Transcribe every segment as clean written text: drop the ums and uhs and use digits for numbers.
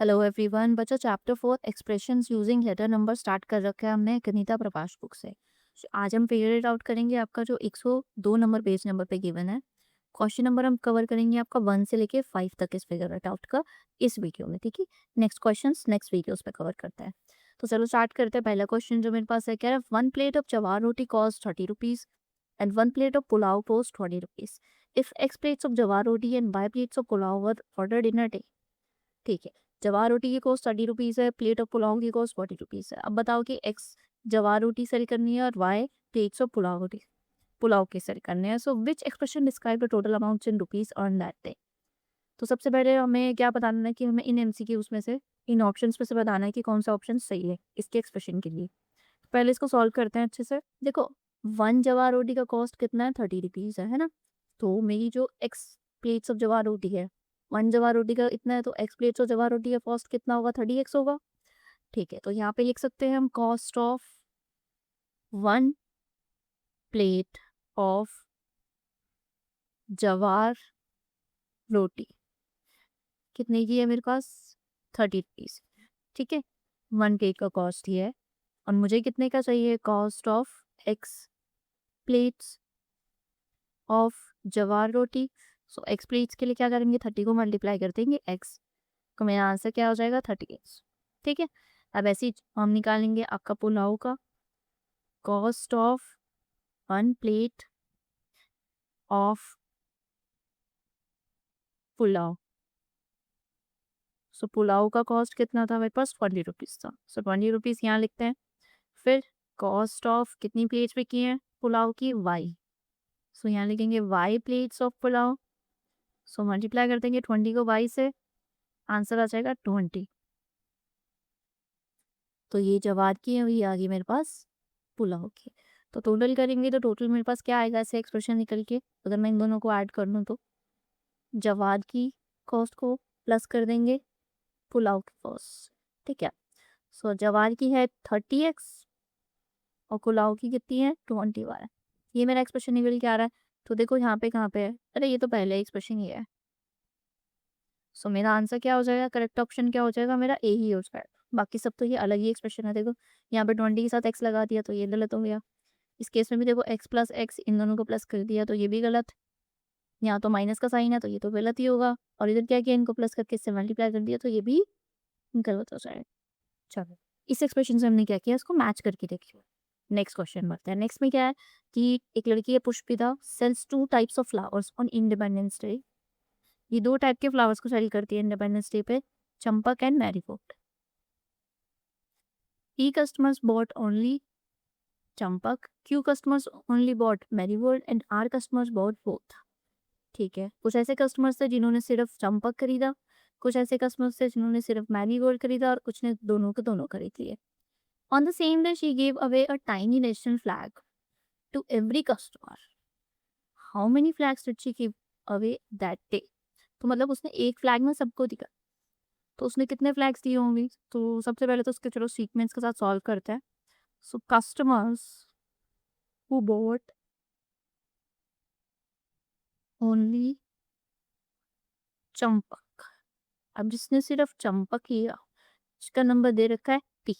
Hello everyone. बच्चों chapter 4 expressions using letter number start कर रखा है हमने गणिता प्रकाश बुक से। आज हम फिगर इट आउट करेंगे आपका जो 102 नंबर पेज नंबर पे गिवन है। क्वेश्चन नंबर हम कवर करेंगे आपका 1 से लेके 5 तक इस फिगर इट आउट का इस वीडियो में, ठीक है। नेक्स्ट क्वेश्चंस नेक्स्ट वीडियोस पे कवर करते हैं। तो चलो स्टार्ट करते हैं। पहला क्वेश्चन जो मेरे पास है कह रहा है 1 plate of jowar roti cost 30 rupees and 1 plate of pulao cost 20 rupees. If x plates of jowar roti and y plates of pulao were ordered in a day. ठीक है। जवार रोटी की कॉस्ट 30 रुपीज़ है, प्लेट ऑफ पुलाव की कॉस्ट 40 रुपीज़ है। अब बताओ कि एक्स जवार रोटी सेल करनी है और वाई प्लेट्स ऑफ पुलाव रोटी पुलाव के सेल करने हैं। So which expression describe the total amount in rupees earn that day. तो सबसे पहले हमें क्या बताना है कि हमें इन एमसीक्यूज में से इन ऑप्शंस में से बताना है कि कौन सा ऑप्शन सही है इसके एक्सप्रेशन के लिए। पहले इसको सॉल्व करते हैं अच्छे से। देखो, 1 जवार रोटी का कॉस्ट कितना है, 30 रुपीज़ है ना। तो मेरी जो एक्स प्लेट्स ऑफ जवार रोटी है, 1 जवार रोटी का इतना है, तो एक्स प्लेट्स ऑफ जवार रोटी का कॉस्ट कितना होगा, 30x होगा। ठीक है, तो यहाँ पे लिख सकते हैं हम cost of 1 plate of jowar रोटी कितने की है मेरे पास, 30 रुपीज़। ठीक है, 1 प्लेट का कॉस्ट ये है और मुझे कितने का चाहिए, cost of x plates of jowar roti. So x plates के लिए क्या करेंगे, 30 को मल्टीप्लाई कर देंगे एक्स, तो मेरा आंसर क्या हो जाएगा, 30x। ठीक है। अब ऐसे ही हम निकालेंगे आपका पुलाव का cost of 1 plate of pulao. So pulao का कॉस्ट कितना था मेरे पास, 20 रुपीज़ था। सो 20 रुपीज़ यहाँ लिखते हैं। फिर कॉस्ट ऑफ कितनी प्लेट्स पे की है पुलाव की, वाई। सो यहाँ लिखेंगे Y plates of pulao. So multiply कर देंगे 20 को वाई से, आंसर आ जाएगा 20। तो ये जवार की है, ये आ गई मेरे पास पुलाव की। तो टोटल करेंगे तो टोटल मेरे पास क्या आएगा ऐसे एक्सप्रेशन निकल के, अगर मैं इन दोनों को ऐड कर लूँ तो जवार की कॉस्ट को प्लस कर देंगे पुलाव की कॉस्ट। ठीक है। सो जवार की है 30x और पुलाव की कितनी है, 20y। ये मेरा एक्सप्रेशन निकल के आ रहा है। तो देखो यहाँ पे कहाँ पे है, अरे ये तो पहले एक्सप्रेशन ही है। सो मेरा आंसर क्या हो जाएगा, करेक्ट ऑप्शन क्या हो जाएगा मेरा, ए ही हो जाएगा। बाकी सब तो ये अलग ही एक्सप्रेशन है। देखो यहाँ पे 20 के साथ एक्स लगा दिया तो ये गलत हो गया। इस केस में भी देखो एक्स प्लस एक्स इन दोनों को प्लस कर दिया तो ये भी गलत। यहाँ तो माइनस का साइन है तो ये तो गलत ही होगा। और इधर क्या किया, इनको प्लस करके इससे मल्टीप्लाई कर दिया तो ये भी गलत हो जाएगा। चलो, इस एक्सप्रेशन से हमने क्या किया, इसको मैच करके देखिए। नेक्स्ट क्वेश्चन बढ़ते हैं। नेक्स्ट में क्या है कि एक लड़की है Pushpita sells 2 types of flowers on Independence Day. ये 2 टाइप के फ्लावर्स को सेल करती है इंडिपेंडेंस डे पे, champak and marigold. E customers bought only champak, Q customers only bought marigold and R customers bought both. ठीक है, कुछ ऐसे कस्टमर्स थे जिन्होंने सिर्फ चंपक खरीदा, कुछ ऐसे कस्टमर्स थे जिन्होंने सिर्फ मैरीगोल्ड खरीदा और कुछ ने दोनों के दोनों खरीद लिए। On the same day she give away a tiny national flag to every customer. How many flags did she give away that day. तो मतलब उसने एक फ्लैग में सबको दिया, तो उसने कितने फ्लैग्स दिए होंगे। तो सबसे पहले तो उसके चलो सीक्वेंस के साथ सॉल्व करते हैं। सो customers who bought only Champak. अब जिसने सिर्फ चंपक लिया उसका नंबर दे रखा है टी।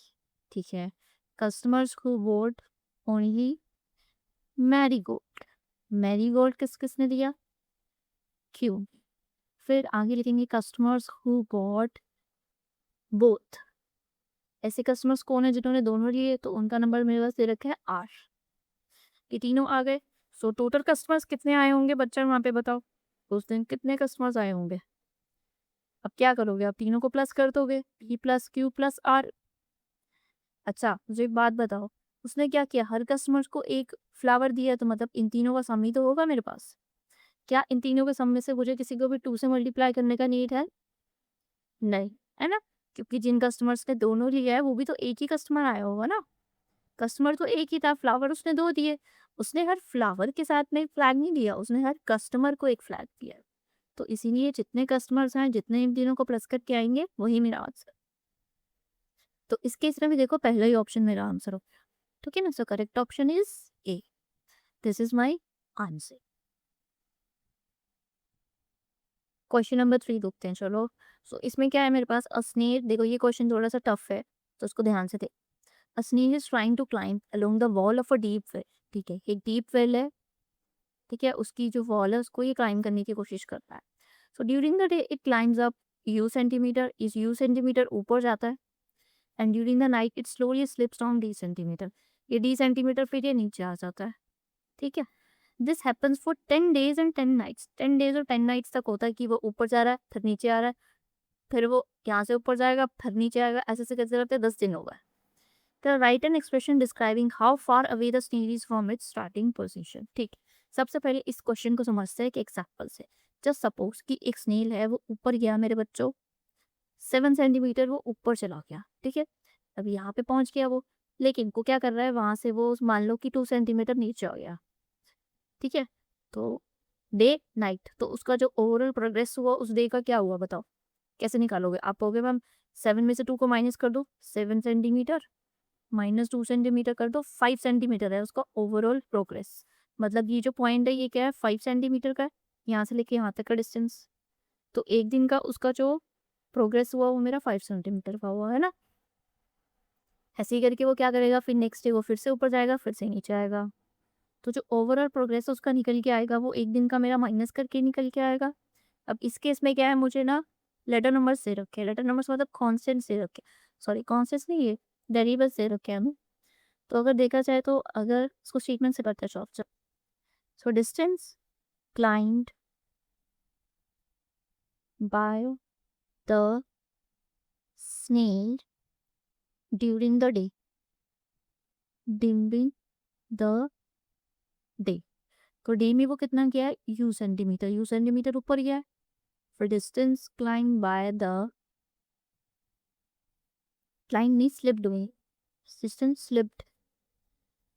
ठीक है। Customers who bought only marigold, marigold किस किसने दिया, क्यों। फिर आगे लिखेंगे कस्टमर्स हु बॉट बोथ। ऐसे कस्टमर्स कौन है जिन्होंने दोनों लिए, तो उनका नंबर मेरे पास दे रखा है आर। ये तीनों आ गए। सो टोटल कस्टमर्स कितने आए होंगे बच्चा वहां पे बताओ, उस दिन कितने कस्टमर्स आए होंगे। अब क्या करोगे, आप तीनों को प्लस कर दोगे, P plus Q plus R. अच्छा मुझे एक बात बताओ, उसने क्या किया, हर कस्टमर को एक फ्लावर दिया, तो मतलब इन तीनों का सम ही तो होगा मेरे पास। क्या इन तीनों के सम में से मुझे किसी को भी 2 से मल्टीप्लाई करने का नीड है, नहीं, है ना। क्योंकि जिन कस्टमर्स ने दोनों लिया है वो भी तो एक ही कस्टमर आया होगा ना। कस्टमर तो एक ही था, फ्लावर उसने 2 दिए। उसने हर फ्लावर के साथ में फ्लैग नहीं दिया, उसने हर कस्टमर को एक फ्लैग दिया। तो इसीलिए जितने कस्टमर्स हैं जितने इन तीनों को प्लस करके आएंगे वही मेरा आंसर। तो इस केस में भी देखो पहला ही ऑप्शन मेरा आंसर हो गया। ठीक है ना। So correct option is a, this is my answer. Question number 3 देखते हैं चलो। सो इसमें क्या है मेरे पास, अ स्नेक, देखो ये क्वेश्चन थोड़ा सा टफ है, तो उसको ध्यान से देख। A snake is trying to climb along the wall of a deep well, ठीक है, एक डीप वेल है, ठीक है, उसकी जो वॉल है उसको ये क्लाइंब करने की कोशिश करता है। So during the day it climbs up u centimetre, इस यू सेंटीमीटर ऊपर जाता है, and during the night it slowly slips down d centimetre, ये डी सेंटीमीटर फिर ये नीचे आ जाता है, ठीक है। This happens for 10 days and 10 nights, 10 days और 10 नाइट्स तक होता है कि वो ऊपर जा रहा है फिर नीचे आ रहा है, फिर वो यहाँ से ऊपर जाएगा फिर नीचे आएगा, ऐसे से करते करते 10 दिन हो गए। तो write an expression describing how far away the snail is from its starting position, ठीक। सबसे पहले इस क्वेश्चन को समझते हैं एक एग्जांपल से। जस्ट सपोज कि एक स्नेल है, वो ऊपर गया मेरे बच्चों, 7 सेंटीमीटर वो ऊपर चला गया, ठीक है। अब यहाँ पे पहुंच गया वो, लेकिन वो क्या कर रहा है, वहां से वो मान लो कि 2 सेंटीमीटर नीचे आ गया, ठीक है। तो डे नाइट, तो उसका जो ओवरऑल प्रोग्रेस हुआ उस डे का क्या हुआ बताओ, कैसे निकालोगे आप? कहोगे मैम 7 में से 2 को माइनस कर दो, 7 सेंटीमीटर माइनस 2 सेंटीमीटर कर दो, 5 सेंटीमीटर है उसका ओवरऑल प्रोग्रेस। मतलब ये जो पॉइंट है ये क्या है, 5 सेंटीमीटर का है, यहाँ से लेके यहाँ तक का डिस्टेंस। तो एक दिन का उसका जो प्रोग्रेस हुआ वो मेरा 5 सेंटीमीटर का हुआ है ना। ऐसे ही करके वो क्या करेगा, फिर नेक्स्ट डे वो फिर से ऊपर जाएगा फिर से नीचे आएगा। तो जो ओवरऑल प्रोग्रेस उसका निकल के आएगा वो एक दिन का मेरा माइनस करके निकल के आएगा। अब इस केस में क्या है, मुझे ना लेटर नंबर से रखे, लेटर नंबर्स मतलब कांस्टेंट से रखे, सॉरी कांस्टेंट नहीं, ये वेरिएबल से रखे हैं हमें। तो अगर देखा जाए तो अगर इसको स्टेटमेंट से करते हैं चलो। So distance climbed by the snail during the day, during the day. तो डे में वो कितना गया है, यू सेंटीमीटर, यू सेंटीमीटर ऊपर गया है। फिर distance climb by the, climb नहीं स्लिप्ड हुई, distance slipped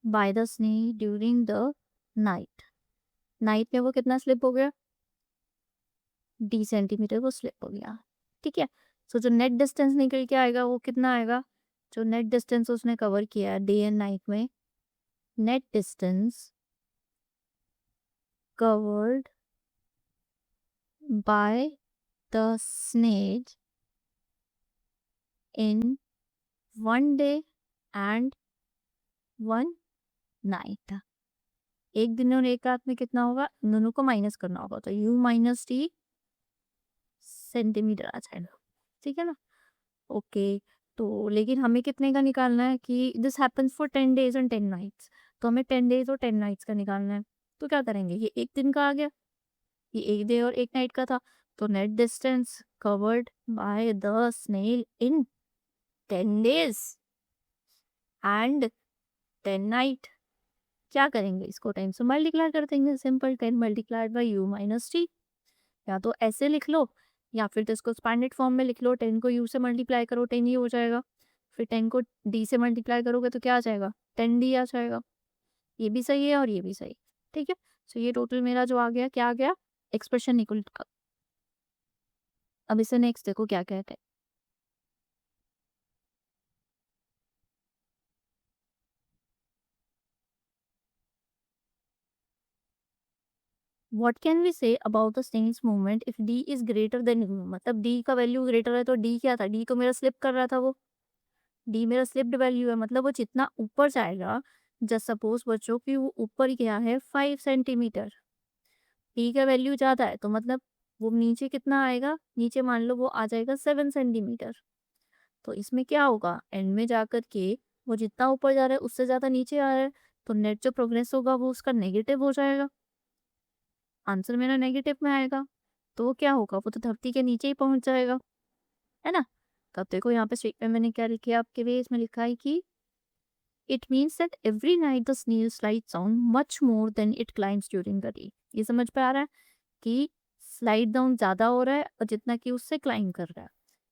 by the snail during the night, night में वो कितना स्लिप हो गया, डी सेंटीमीटर वो स्लिप हो गया, ठीक है। सो जो नेट डिस्टेंस निकल के आएगा वो कितना आएगा, जो नेट डिस्टेंस उसने कवर किया है डे एंड नाइट में, net distance covered by the snail in 1 day and 1 night, एक दिन और एक रात में कितना होगा, इन दोनों को माइनस करना होगा, तो यू माइनस टी सेंटीमीटर आ जाएगा, ठीक है ना। ओके, तो लेकिन हमें कितने का निकालना है कि this happens for 10 days and 10 nights, तो हमें 10 डेज और 10 नाइट्स का निकालना है। तो क्या करेंगे, ये एक दिन का आ गया, ये एक डे और एक नाइट का था, तो net distance covered by the snail in 10 days and 10 night, क्या करेंगे, इसको 10 से मल्टीप्लाई कर देंगे, simple 10 multiplied by u minus t. या तो ऐसे लिख लो या फिर तो इसको एक्सपैंडेड फॉर्म में लिख लो, 10 को यू से मल्टीप्लाई करो 10 ही हो जाएगा, फिर 10 को डी से मल्टीप्लाई करोगे तो क्या आ जाएगा, 10 डी आ जाएगा। ये भी सही है और ये भी सही, ठीक है। सो ये टोटल मेरा जो आ गया, क्या आ गया, एक्सप्रेशन निकल का। अब इसे नेक्स्ट देखो क्या कहते हैं। What can we say about the snail's movement if d is greater than u, मतलब डी का वैल्यू ग्रेटर है, तो डी क्या था, डी को मेरा स्लिप कर रहा था वो, डी मेरा स्लिप्ड वैल्यू है, मतलब वो जितना ऊपर जाएगा, जस्ट सपोज बच्चों कि वो ऊपर गया है 5 सेंटीमीटर, डी का वैल्यू ज़्यादा है, तो मतलब वो नीचे कितना आएगा, नीचे मान लो वो आ जाएगा 7 सेंटीमीटर। तो इसमें क्या होगा, एंड में जाकर के वो जितना ऊपर जा रहा है उससे ज़्यादा नीचे आ रहा है, तो नेट जो प्रोग्रेस होगा वो उसका नेगेटिव हो जाएगा, आंसर मेरा नेगेटिव में आएगा। तो वो क्या होगा, वो तो धरती के नीचे ही पहुंच जाएगा, है ना। तब देखो यहाँ पे स्टेटमेंट मैंने क्या लिखा है आपके लिए, इसमें लिखा है कि it means that every night the snail slides down much more than it climbs during the day. ये समझ पे आ रहा है कि स्लाइड डाउन ज़्यादा हो रहा है और जितना कि उससे क्लाइम कर रहा है।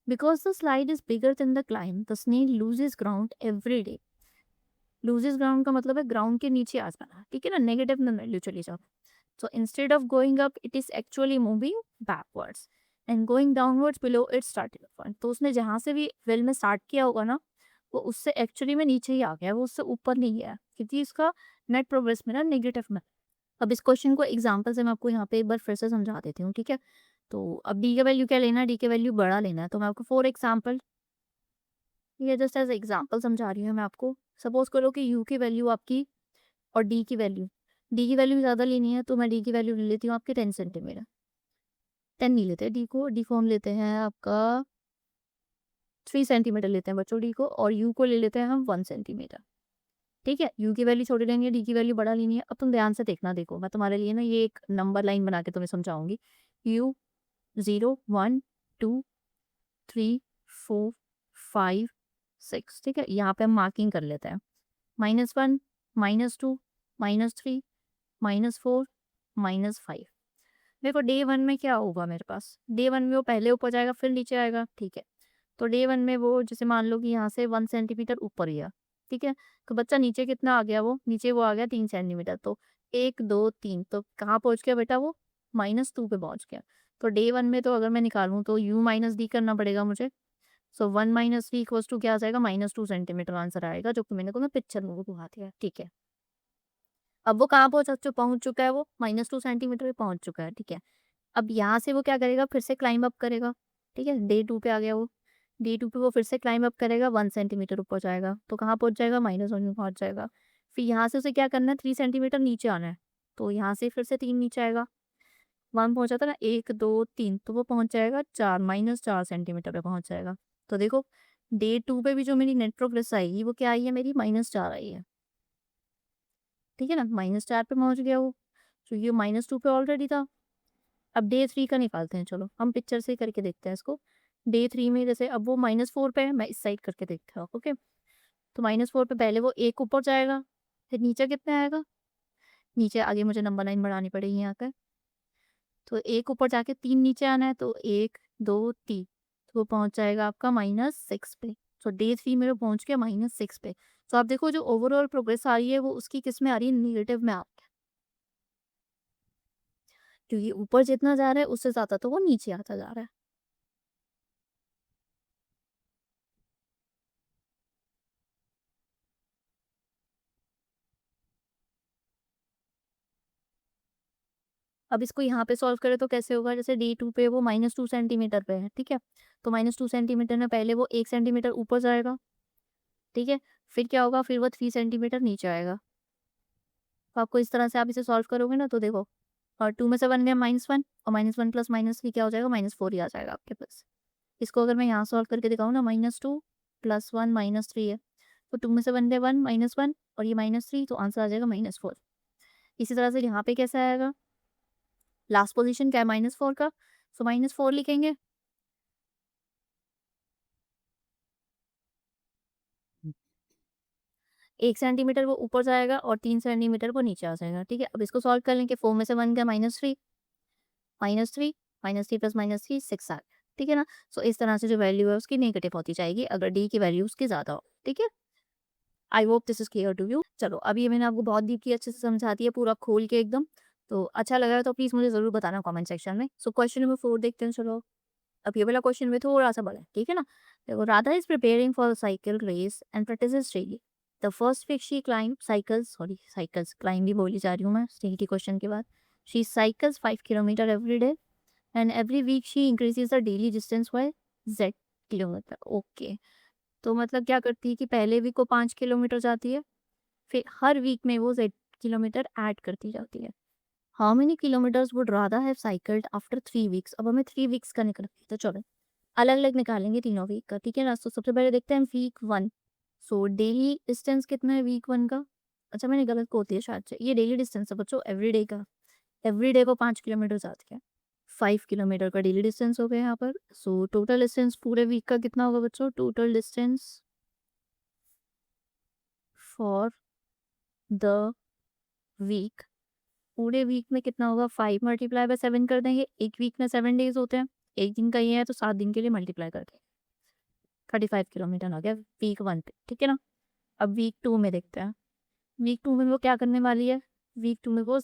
Because the slide is bigger than the climb the snail loses ground every day. Loses ground का मतलब है ग्राउंड के नीचे आ जाना, ठीक है ना, नेगेटिव में वैल्यू चली जाओ। So instead of going up, it is actually moving backwards and going downwards below its starting point. तो उसने जहाँ से भी वेल में स्टार्ट किया होगा ना, वो उससे एक्चुअली में नीचे ही आ गया, वो उससे ऊपर नहीं गया, क्योंकि इसका नेट प्रोग्रेस मेरा नेगेटिव में। अब इस क्वेश्चन को एग्जांपल से मैं आपको यहाँ पे एक बार फिर से समझा देती हूँ, ठीक है। तो अब डी का वैल्यू क्या लेना है, डी के वैल्यू बड़ा लेना है। तो मैं आपको फॉर एग्जाम्पल, ये जस्ट एज एग्जाम्पल समझा रही हूँ मैं आपको। सपोज करो कि यू की वैल्यू आपकी और डी की वैल्यू ज़्यादा लेनी है, तो मैं डी की वैल्यू ले लेती हूँ आपकी 10 सेंटीमीटर। 10 नहीं लेते डी को हम लेते हैं आपका 3 सेंटीमीटर लेते हैं बच्चों डी को, और यू को ले लेते हैं हम 1 सेंटीमीटर। ठीक है, यू की वैल्यू छोटी लेनी है, डी की वैल्यू बड़ा लेनी है। अब तुम ध्यान से देखना, देखो मैं तुम्हारे लिए ना ये एक नंबर लाइन बना के तुम्हें समझाऊंगी। यू 0 1 2 3 4 5 6, ठीक है, यहाँ पे हम मार्किंग कर लेते हैं। -1 -2 -3 -4 -5। देखो डे 1 में क्या होगा मेरे पास, डे 1 में वो पहले ऊपर जाएगा फिर नीचे आएगा, ठीक है। तो डे 1 में वो जैसे मान लो कि यहाँ से 1 सेंटीमीटर ऊपर गया, ठीक है। तो बच्चा नीचे कितना आ गया, वो नीचे वो आ गया 3 सेंटीमीटर। तो 1 2 3, तो कहाँ पहुँच गया बेटा वो, -2 पे पहुँच गया। तो डे 1 में तो अगर मैं निकालूँ तो u माइनस डी करना पड़ेगा मुझे। सो 1 - 3 इक्वल्स टू क्या आ जाएगा, -2 सेंटीमीटर आंसर आएगा, जो कि मैंने को ना पिक्चर में वो दिखा दिया, ठीक है। अब वो कहाँ पहुँच चुका है, वो -2 सेंटीमीटर पे पहुँच चुका है, ठीक है। अब यहाँ से वो क्या करेगा, फिर से क्लाइंब अप करेगा, ठीक है। डे 2 पे आ गया वो, डे 2 पे वो फिर से क्लाइंब अप करेगा, 1 सेंटीमीटर ऊपर जाएगा, तो कहाँ पहुँच जाएगा, -1 में पहुँच जाएगा। फिर यहाँ से उसे क्या करना है, 3 सेंटीमीटर नीचे आना है, तो यहाँ से फिर से 3 नीचे आएगा, 1 पहुँचा था ना, 1 2 3, तो वो पहुँच जाएगा 4 -4 सेंटीमीटर पे पहुँच जाएगा। तो देखो डे 2 पे भी जो मेरी नेट प्रोग्रेस आएगी वो क्या आई है, मेरी -4 आई है, ठीक है ना। -4 पे पहुँच गया वो, तो ये -2 पे ऑलरेडी था। अब डे 3 का निकालते हैं, चलो हम पिक्चर से ही करके देखते हैं इसको। डे 3 में जैसे अब वो -4 पे है, मैं इस साइड करके देखता हूँ, ओके। तो -4 पे पहले वो 1 ऊपर जाएगा, फिर नीचे कितना आएगा, नीचे आगे मुझे नंबर लाइन बढ़ानी पड़ेगी यहाँ पे। तो 1 ऊपर जाके 3 नीचे आना है, तो 1 2 3, तो वो पहुँच जाएगा आपका -6 पे। तो डे 3 में वो पहुँच गया -6 पे। तो आप देखो जो ओवरऑल प्रोग्रेस आ रही है वो उसकी किस में आ रही है, नेगेटिव में आ रही है। क्योंकि ऊपर जितना जा रहा है उससे ज़्यादा तो वो नीचे आता जा रहा है। अब इसको यहाँ पे सॉल्व करें तो कैसे होगा, जैसे डे 2 पे वो -2 सेंटीमीटर पे है, ठीक है। तो -2 सेंटीमीटर में पहले वो 1 सेंटीमीटर ऊपर जाएगा, ठीक है। फिर क्या होगा, फिर वो 3 सेंटीमीटर नीचे आएगा। तो आपको इस तरह से आप इसे सॉल्व करोगे ना, तो देखो, और 2 में से 1 गया -1, और -1 प्लस -3 क्या हो जाएगा, -4 ही आ जाएगा आपके पास। इसको अगर मैं यहाँ सॉल्व करके दिखाऊँ ना, -2 + 1 -3 है। तो 2 में से 1 गया 1 -1, और ये -3, तो आंसर आ जाएगा -4। इसी तरह से यहाँ पे कैसा आएगा, लास्ट पोजीशन क्या है -4 का, सो -4 लिखेंगे। 1 सेंटीमीटर वो ऊपर जाएगा और 3 सेंटीमीटर वो नीचे आ जाएगा, ठीक है। अब इसको सॉल्व कर लेंगे, 4 में से 1 गया -3, -3, -3 + -3 6 आ गया, ठीक है ना। सो इस तरह से जो वैल्यू है उसकी नेगेटिव होती जाएगी अगर डी की वैल्यू उसकी ज़्यादा हो, ठीक है। I hope this is clear to you. चलो अब ये मैंने आपको बहुत डीपली अच्छे से समझा दिया, पूरा खोल के एकदम। तो अच्छा लगा तो प्लीज़ मुझे ज़रूर बताना कमेंट सेक्शन में। सो क्वेश्चन नंबर 4 देखते हैं, चलो। अब ये वाला क्वेश्चन में थोड़ा-सा बड़ा है, ठीक है ना? देखो, Radha is preparing for a cycle race and practises daily. The first week she climb cycles climb भी बोली जा रही हूँ मैं सीईटी क्वेश्चन के बाद। She cycles 5 kilometre every day and every week she increases the daily distance by Z kilometre. Okay, तो मतलब क्या करती है कि पहले वीक को 5 किलोमीटर जाती है, फिर हर वीक में वो Z किलोमीटर ऐड करती जाती है। How many kilometres would Radha have cycled after 3 weeks? अब हमें 3 वीक्स का निकालना है, तो चलो अलग-अलग निकालेंगे तीनों वीक का, ठीक है ना? तो सबसे पहले देखते हैं वीक 1। सो डेली डिस्टेंस कितना है वीक 1 का? अच्छा मैंने गलत बोल दिया शायद से। ये डेली डिस्टेंस है बच्चों, एवरीडे का। एवरीडे को 5 किलोमीटर जाती है। 5 किलोमीटर का डेली डिस्टेंस हो गया यहाँ पर। सो टोटल डिस्टेंस पूरे वीक का कितना होगा बच्चों? Total distance for the week, पूरे वीक में कितना होगा? 5 मल्टीप्लाई बाय 7 कर देंगे। एक वीक में 7 डेज़ होते हैं। 1 दिन का ये है तो 7 दिन के लिए मल्टीप्लाई कर देंगे। 35 किलोमीटर आ गया वीक 1 पे, ठीक है ना? अब वीक 2 में देखते हैं। वीक 2 में वो क्या करने वाली है? वीक 2 में वो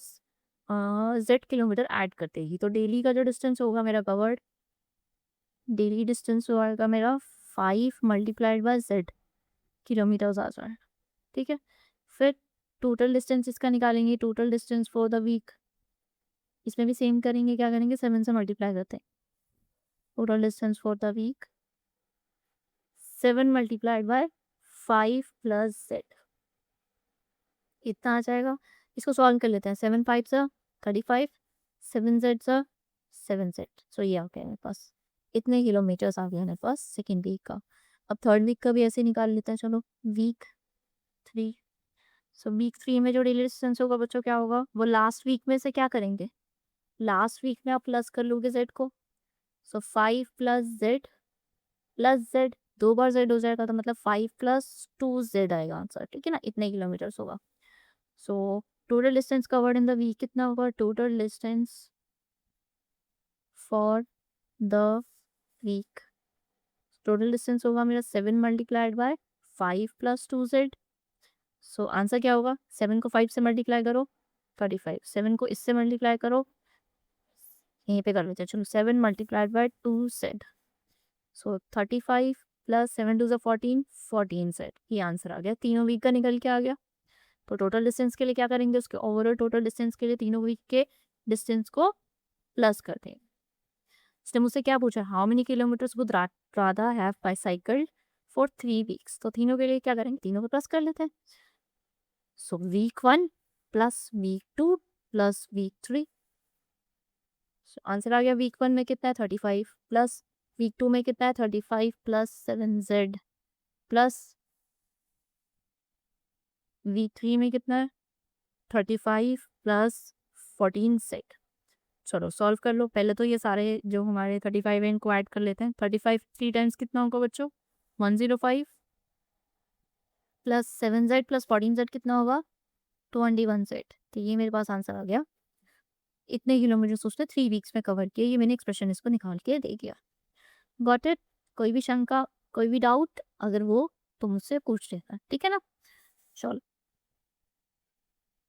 Z किलोमीटर ऐड कर देगी। तो डेली का जो डिस्टेंस होगा मेरा कवर्ड, डेली डिस्टेंस जो आएगा मेरा 5 मल्टीप्लाइड बाय Z किलोमीटर्स आ जाएगा, ठीक है? फिर टोटल डिस्टेंस इसका निकालेंगे, total distance for the week. इसमें भी सेम करेंगे, क्या करेंगे? 7 से मल्टीप्लाई करते हैं। Total distance for the week 7 multiplied by 5 plus z, इतना आ जाएगा। इसको सॉल्व कर लेते हैं। 7 5 सा 35, 7 जेड सा 7 जेड। सो ये आ गया मेरे पास, इतने किलोमीटर्स आ गया मेरे पास सेकेंड वीक का। अब थर्ड वीक का भी ऐसे निकाल लेते हैं। चलो वीक 3, सो वीक 3 में जो डेली डिस्टेंस होगा बच्चों क्या होगा, वो लास्ट वीक में से क्या करेंगे, लास्ट वीक में आप प्लस कर लोगे जेड को। सो 5 प्लस जेड, 2 बार जेड हो जाएगा तो मतलब 5 प्लस 2 जेड आएगा आंसर, ठीक है ना, इतने किलोमीटर्स होगा। So total distance covered in the week कितना होगा, total distance for the week, total distance होगा मेरा 7 multiplied by 5 plus 2 Z. So answer क्या होगा, 7 को 5 से मल्टीप्लाई करो 35, 7 को इससे मल्टीप्लाई करो, यहीं पे कर लेते हैं। चलो 7 मल्टीप्लाइड बाय 2 जेड, सो 35 प्लस 7 2 14, 14 जेड, ये आंसर आ गया, तीनों वीक का निकल के आ गया। तो टोटल डिस्टेंस के लिए क्या करेंगे, उसके ओवरऑल टोटल डिस्टेंस के लिए तीनों वीक के डिस्टेंस को प्लस कर देंगे। इसने मुझसे क्या पूछा, how many kilometres would Radha have bicycled for 3 weeks, तो तीनों के लिए क्या करेंगे, तीनों को प्लस कर लेते हैं। So week 1 plus week 2 plus week 3, answer आ गया। वीक 1 में कितना है 35, प्लस वीक 2 में कितना है 35 प्लस 7 जेड, प्लस वीक 3 में कितना है 35 प्लस 14 जेड। चलो सॉल्व कर लो। पहले तो ये सारे जो हमारे 35 है इनको ऐड कर लेते हैं। 35 3 टाइम्स कितना होगा बच्चों, 105 प्लस 7 जेड प्लस 14 जेड कितना होगा 21 जेड। तो ये मेरे पास आंसर आ गया, इतने किलोमीटर उसने 3 वीक्स में कवर किए। ये मैंने एक्सप्रेशन इसको निकाल के दे दिया। Got it. कोई भी शंका, कोई भी डाउट अगर वो तो मुझसे पूछ लेना, ठीक है ना। चलो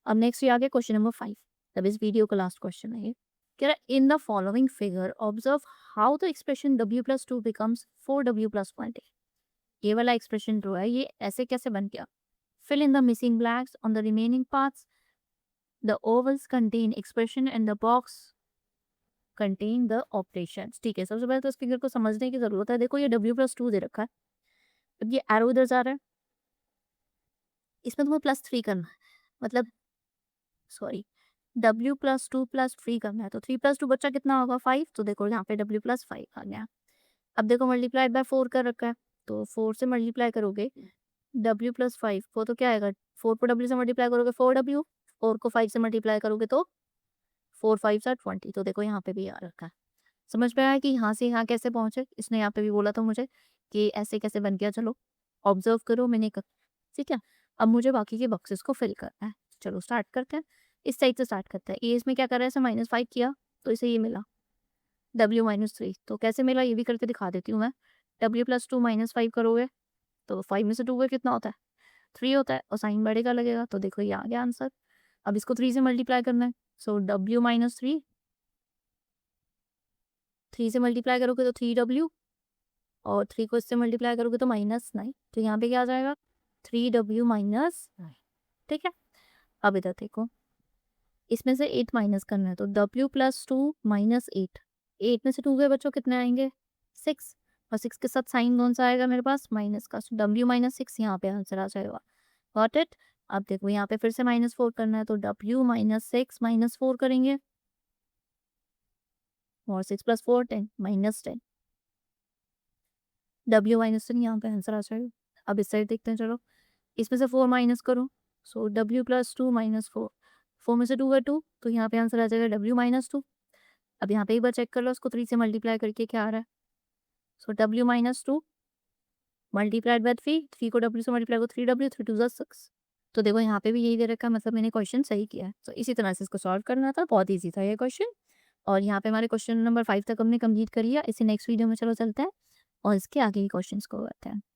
अब नेक्स्ट ये आ गया क्वेश्चन नंबर 5, तब इस वीडियो का लास्ट क्वेश्चन है ये। कह रहा in the following figure observe how the expression w+2 becomes 4w+1, ये वाला एक्सप्रेशन जो है ये ऐसे कैसे बन गया। Fill in the missing blanks on the remaining parts, the ovals contain expression and the box contain the operations. ठीक है, सबसे पहले तो इस फिगर को समझने की जरूरत है। देखो ये w+2 दे रखा है, अब ये एरो इधर जा रहा है, इसमें तुम्हें +3 करना है, मतलब सॉरी w+2+3 करना है। तो 3+2 बच्चा कितना होगा 5, तो देखो यहाँ पे w+5 आ गया। अब देखो मल्टीप्लाइड बाय 4 कर रखा है, तो 4 से मल्टीप्लाई करोगे w+5 वो तो क्या आएगा, 4 को w से मल्टीप्लाई करोगे 4w, 4 को 5 से मल्टीप्लाई करोगे तो 4 5 20। तो देखो यहाँ पे भी आ रखा है। समझ में आया कि यहाँ से यहाँ कैसे पहुंचे, इसने यहाँ पे भी बोला था मुझे कि ऐसे कैसे बन गया। चलो ऑब्जर्व करो मैंने ठीक है। अब मुझे बाकी के बॉक्सेस को फिल करना है। चलो स्टार्ट करते हैं, इस साइड से स्टार्ट करते हैं। ए इसमें क्या कर रहा है, इसे -5 किया तो इसे ये मिला w-3, तो कैसे मिला ये भी करके दिखा देती हूँ मैं। w+2 -5 करोगे तो 5 में से 2 का कितना होता है 3 होता है, और साइन बढ़ेगा लगेगा, तो देखो ये आ गया आंसर। अब इसको 3 से मल्टीप्लाई करना है, सो w-3, 3 से मल्टीप्लाई करोगे तो 3w, और 3 को इससे मल्टीप्लाई करोगे तो -9, तो यहाँ पे क्या आ जाएगा 3w-9, ठीक है। अब इधर देखो इसमें से 8 माइनस करना है, तो w+2 -8, 8 में से 2 गए बच्चों कितने आएंगे 6, और 6 के साथ साइन कौन सा आएगा मेरे पास माइनस का, w-6 यहाँ पे आंसर आ जाएगा। Got it. अब देखो यहाँ पे फिर से -4 करना है, तो w-6 -4 करेंगे, और 6 + 4 10 -10, w-10 यहाँ पे आंसर आ जाएगा। अब इस साइड देखते हैं, चलो इसमें से 4 माइनस करो, सो w+2 -4, 4 में से 2 है 2, तो यहाँ पे आंसर आ जाएगा w-2। अब यहाँ पे एक बार चेक कर लो, उसको 3 से मल्टीप्लाई करके क्या आ रहा है, सो w-2 मल्टीप्लाइड बाय 3, 3 को w से मल्टीप्लाई करो 3w, 3 2 6, तो देखो यहाँ पे भी यही दे रखा है, मतलब मैंने क्वेश्चन सही किया है। तो इसी तरह से इसको सॉल्व करना था, बहुत ईजी था ये क्वेश्चन। और यहाँ पे हमारे क्वेश्चन नंबर 5 तक हमने कंप्लीट करी है। इसी नेक्स्ट वीडियो में चलो चलते हैं और इसके आगे के क्वेश्चंस को करते हैं।